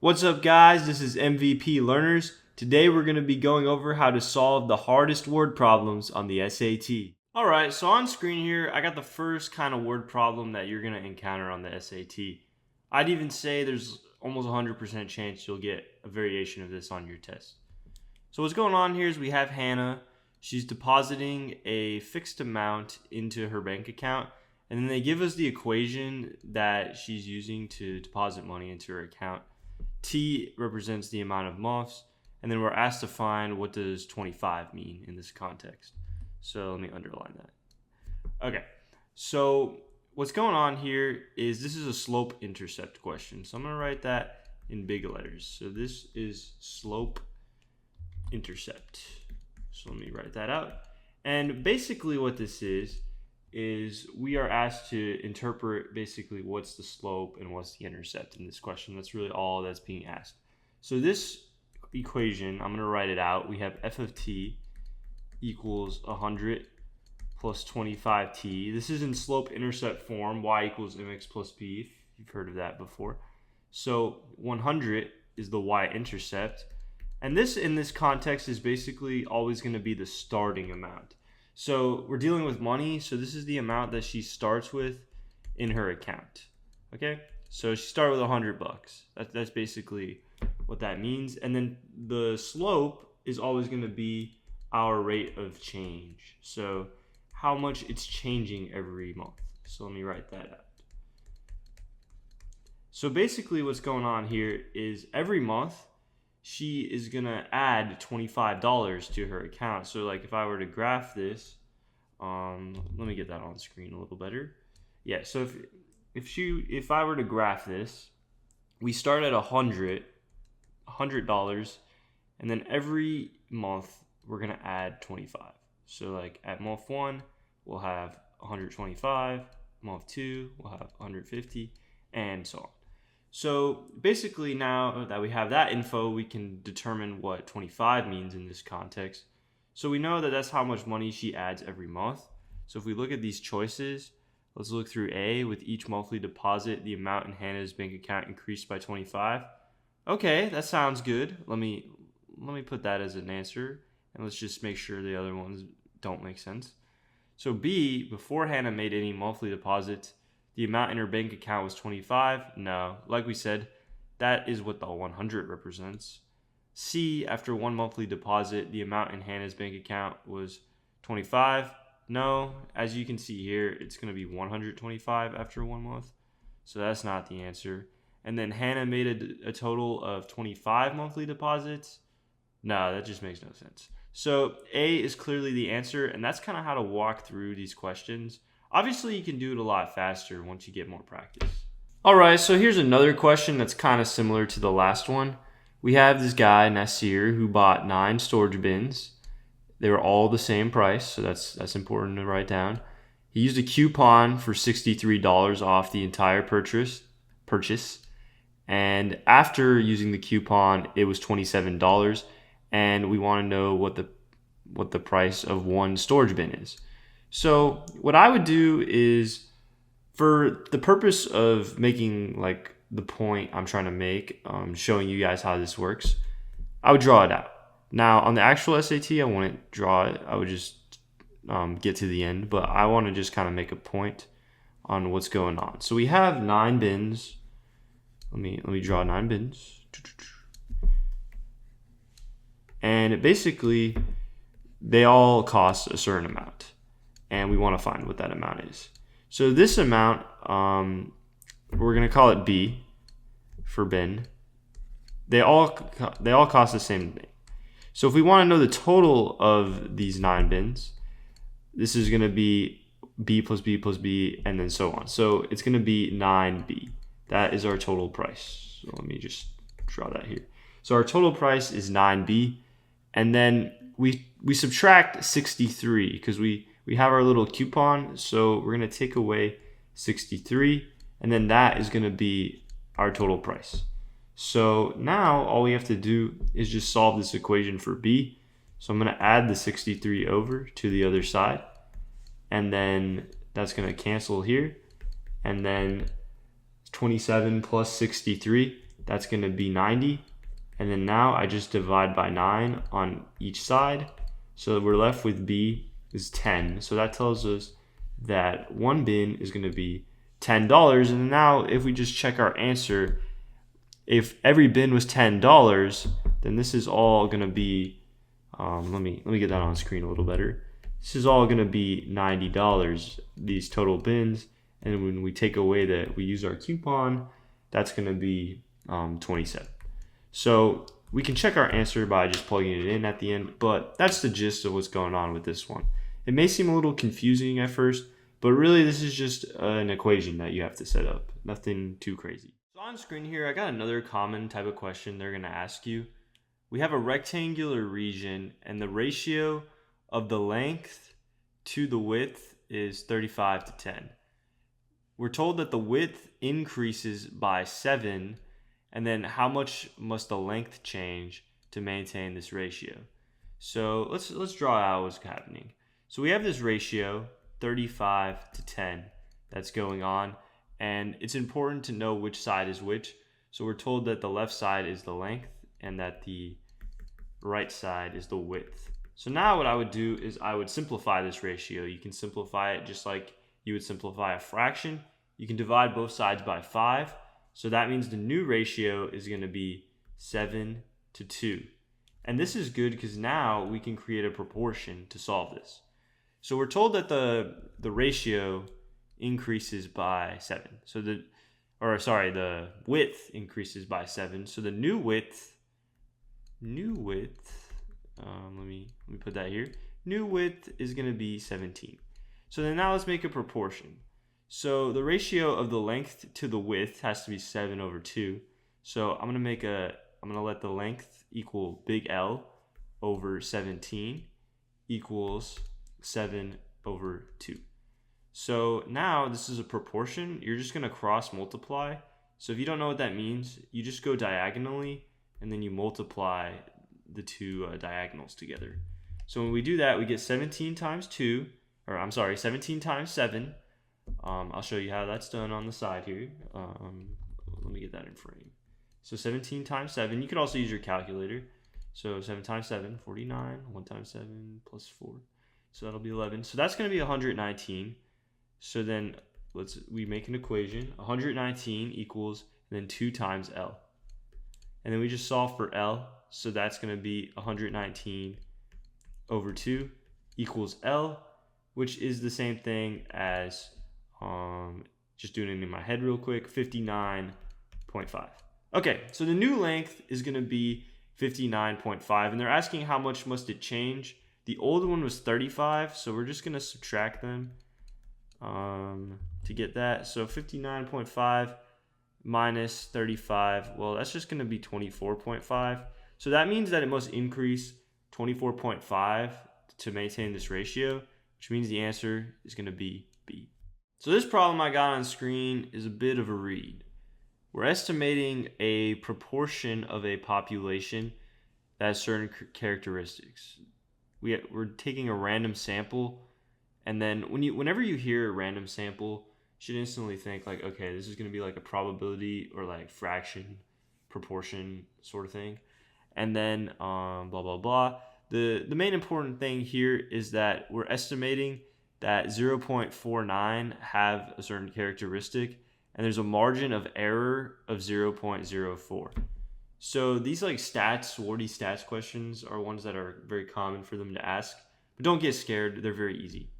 What's up, guys? This is MVP Learners. Today we're going to be going over how to solve the hardest word problems on the SAT. Alright, so on screen here, I got the first kind of word problem that you're going to encounter on the SAT. I'd even say there's almost 100% chance you'll get a variation of this on your test. So what's going on here is we have Hannah. She's depositing a fixed amount into her bank account, and then they give us the equation that she's using to deposit money into her account. T represents the amount of months, and then we're asked to find what does 25 mean in this context. So let me underline that. Okay, so what's going on here is this is a slope-intercept question. So I'm going to write that in big letters. So this is slope-intercept. So let me write that out. And basically what this is we are asked to interpret basically what's the slope and what's the intercept in this question. That's really all that's being asked. So this equation, I'm going to write it out. We have f of t equals 100 plus 25t. This is in slope-intercept form, y equals mx plus b, if you've heard of that before. So 100 is the y-intercept. And this, in this context, is basically always going to be the starting amount. So we're dealing with money, so this is the amount that she starts with in her account. Okay, so she started with $100. That's basically what that means. And then the slope is always going to be our rate of change. So how much it's changing every month. So let me write that out. So basically what's going on here is every month she is going to add $25 to her account. So like if I were to graph this, let me get that on screen a little better. Yeah, so if I were to graph this, we start at $100, and then every month we're going to add 25. So like at month 1, we'll have 125, month 2, we'll have 150, and so on. So basically now that we have that info, we can determine what 25 means in this context. So we know that that's how much money she adds every month. So if we look at these choices, let's look through A. With each monthly deposit, the amount in Hannah's bank account increased by 25. Okay, that sounds good. Let me put that as an answer, and let's just make sure the other ones don't make sense. So B, before Hannah made any monthly deposits, the amount in her bank account was 25. No, like we said, that is what the 100 represents. C, after one monthly deposit, the amount in Hannah's bank account was 25. No, as you can see here, it's going to be 125 after 1 month. So that's not the answer. And then Hannah made a total of 25 monthly deposits. No, that just makes no sense. So A is clearly the answer, and that's kind of how to walk through these questions. Obviously, you can do it a lot faster once you get more practice. All right, so here's another question that's kind of similar to the last one. We have this guy, Nasir, who bought 9 storage bins. They were all the same price, so that's important to write down. He used a coupon for $63 off the entire purchase. And after using the coupon, it was $27. And we want to know what the price of one storage bin is. So what I would do is, for the purpose of making like the point I'm trying to make, showing you guys how this works, I would draw it out. Now on the actual SAT, I wouldn't draw it. I would just get to the end, but I want to just kind of make a point on what's going on. So we have 9 bins. Let me draw 9 bins. And basically, they all cost a certain amount, and we want to find what that amount is. So this amount, we're going to call it B for bin. They all cost the same thing. So if we want to know the total of these 9 bins, this is going to be B plus B plus B, and then so on. So it's going to be 9B. That is our total price. So let me just draw that here. So our total price is 9B, and then we subtract 63 because we have our little coupon. So we're going to take away 63, and then that is going to be our total price. So now all we have to do is just solve this equation for B. So I'm going to add the 63 over to the other side, and then that's going to cancel here, and then 27 plus 63, that's going to be 90. And then now I just divide by 9 on each side. So we're left with B is 10. So that tells us that one bin is going to be $10. And now if we just check our answer, if every bin was $10, then this is all going to be, let me get that on screen a little better. This is all going to be $90, these total bins. And when we take away that we use our coupon, that's going to be 27. So we can check our answer by just plugging it in at the end, but that's the gist of what's going on with this one. It may seem a little confusing at first, but really this is just an equation that you have to set up. Nothing too crazy. So on screen here, I got another common type of question they're going to ask you. We have a rectangular region and the ratio of the length to the width is 35 to 10. We're told that the width increases by 7, and then how much must the length change to maintain this ratio? So let's draw out what's happening. So we have this ratio 35 to 10 that's going on, and it's important to know which side is which. So we're told that the left side is the length and that the right side is the width. So now what I would do is I would simplify this ratio. You can simplify it just like you would simplify a fraction. You can divide both sides by 5. So that means the new ratio is going to be 7 to 2. And this is good because now we can create a proportion to solve this. So we're told that the ratio increases by 7. So the width increases by 7. So the new width, let me put that here. New width is going to be 17. So then now let's make a proportion. So the ratio of the length to the width has to be 7 over 2. So I'm going to let the length equal big L over 17 equals 7 over 2. So now this is a proportion. You're just going to cross multiply. So if you don't know what that means, you just go diagonally and then you multiply the two diagonals together. So when we do that, we get 17 times 7. I'll show you how that's done on the side here. Let me get that in frame. So 17 times 7. You could also use your calculator. So 7 times 7, 49. 1 times 7 plus 4. So that'll be 11. So that's going to be 119. So then we make an equation. 119 equals, and then 2 times L. And then we just solve for L. So that's going to be 119 over 2 equals L, which is the same thing as, just doing it in my head real quick, 59.5. Okay, so the new length is going to be 59.5, and they're asking how much must it change. The old one was 35, so we're just going to subtract them to get that. So 59.5 minus 35, well, that's just going to be 24.5. So that means that it must increase 24.5 to maintain this ratio, which means the answer is going to be B. So this problem I got on screen is a bit of a read. We're estimating a proportion of a population that has certain characteristics. We're taking a random sample, and then whenever you hear a random sample, you should instantly think like, okay, this is going to be like a probability or like fraction, proportion sort of thing. And then blah, blah, blah. The main important thing here is that we're estimating that 0.49 have a certain characteristic, and there's a margin of error of 0.04. So these like swarty stats questions are ones that are very common for them to ask, but don't get scared, they're very easy.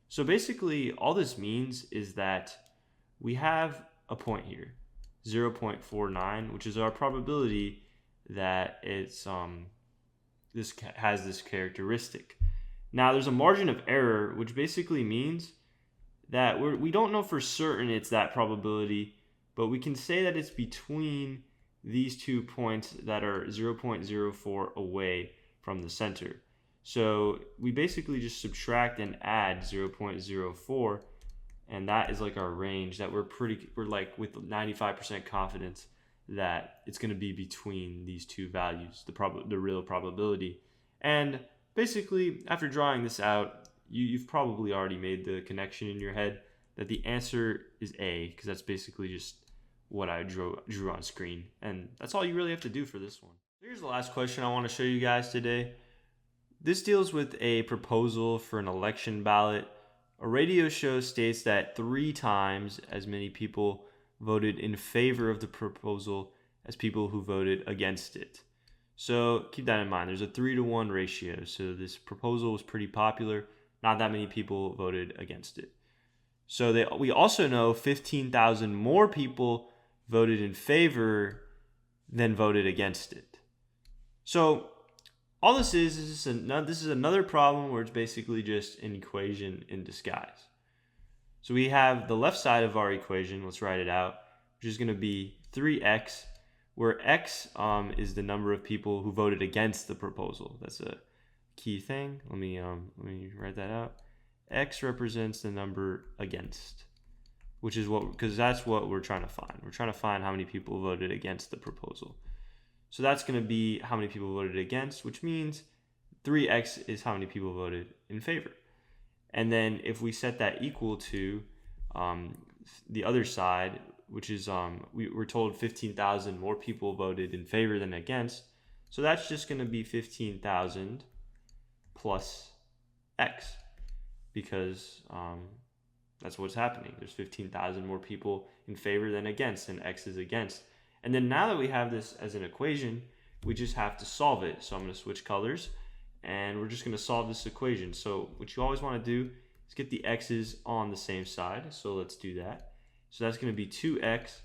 So basically all this means is that we have a point here, 0.49, which is our probability that it's this has this characteristic. Now there's a margin of error, which basically means that we don't know for certain it's that probability, but we can say that it's between these 2 points that are 0.04 away from the center. So we basically just subtract and add 0.04, and that is like our range that we're like with 95% confidence that it's going to be between these two values, the real probability. And basically, after drawing this out, you've probably already made the connection in your head that the answer is A, because that's basically just what I drew on screen. And that's all you really have to do for this one. Here's the last question I want to show you guys today. This deals with a proposal for an election ballot. A radio show states that 3 times as many people voted in favor of the proposal as people who voted against it. So keep that in mind. There's a 3-to-1 ratio. So this proposal was pretty popular. Not that many people voted against it. So we also know 15,000 more people voted in favor than voted against it. So all this is another problem where it's basically just an equation in disguise. So we have the left side of our equation, let's write it out, which is going to be 3x, where x is the number of people who voted against the proposal. That's a key thing. Let me write that out. X represents the number against, which is because that's what we're trying to find. We're trying to find how many people voted against the proposal. So that's going to be how many people voted against, which means 3x is how many people voted in favor. And then if we set that equal to the other side, which is we're told 15,000 more people voted in favor than against. So that's just going to be 15,000 plus x, because that's what's happening. There's 15,000 more people in favor than against, and x is against. And then now that we have this as an equation, we just have to solve it. So I'm going to switch colors, and we're just going to solve this equation. So what you always want to do is get the x's on the same side. So let's do that. So that's going to be 2x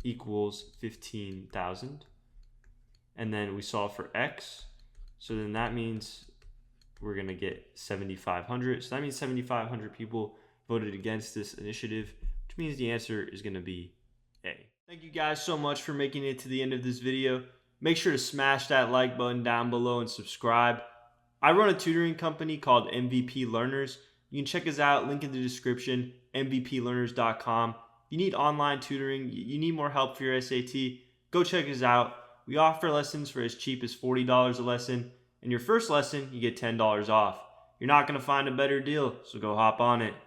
equals 15,000. And then we solve for x. So then that means we're going to get 7,500. So that means 7,500 people voted against this initiative, which means the answer is going to be A. Thank you guys so much for making it to the end of this video. Make sure to smash that like button down below and subscribe. I run a tutoring company called MVP Learners. You can check us out, link in the description, mvplearners.com. You need online tutoring, you need more help for your SAT, go check us out. We offer lessons for as cheap as $40 a lesson. And your first lesson, you get $10 off. You're not going to find a better deal, so go hop on it.